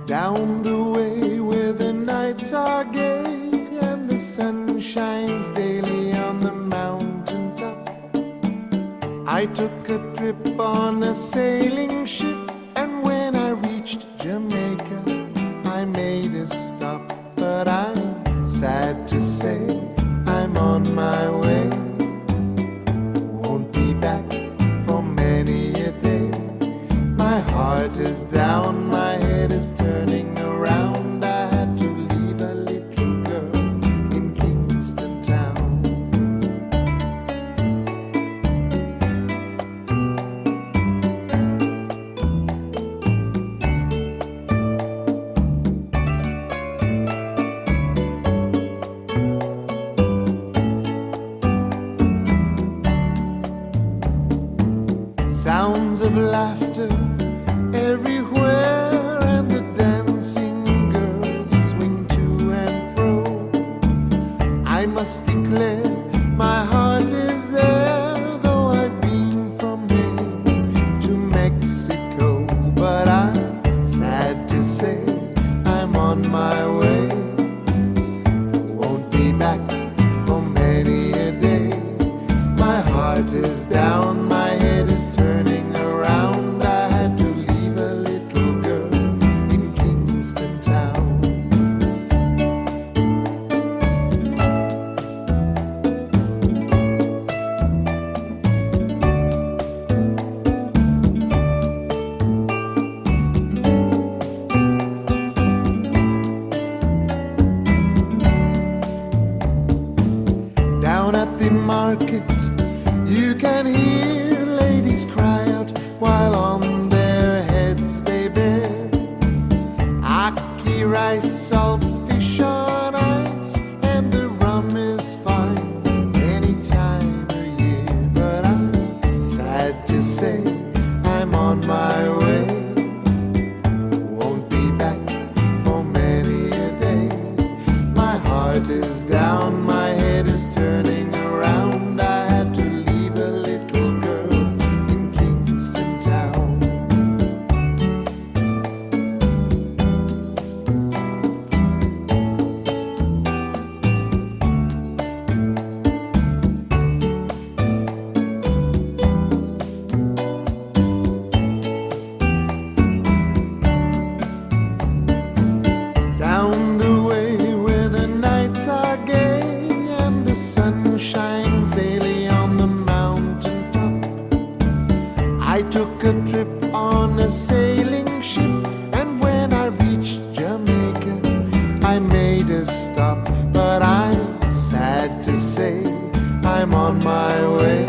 Down the way where the nights are gay and the sun shines daily on the mountain top, I took a trip on a sailing ship, and when I reached Jamaica I made a stop. But I'm sad to say I'm on my way, won't be back for many a day. My heart is down, my head is turning around. I had to leave a little girl in Kingston town. Sounds of laughter everywhere, and the dancing girls swing to and fro. I must declare my heart is there, though I've been from Maine to Mexico. But I'm sad to say I'm on my way, won't be back for many a day. My heart is down, my head is turning around. I had to leave a little girl in Kingston town. Down at the market you can hear ladies cry out while on their heads they bear ackee rice, salt fish on ice, and the rum is fine any time of year. But I'm sad to say I'm on my way, won't be back for many a day. My heart is down, my head is turning around. I had to leave a little girl in Kingston town. Down the way where the nights are gay and the sun shines daily on the mountain top, I took a trip on a sailing ship, and when I reached Jamaica I made a stop. But I'm sad to say I'm on my way,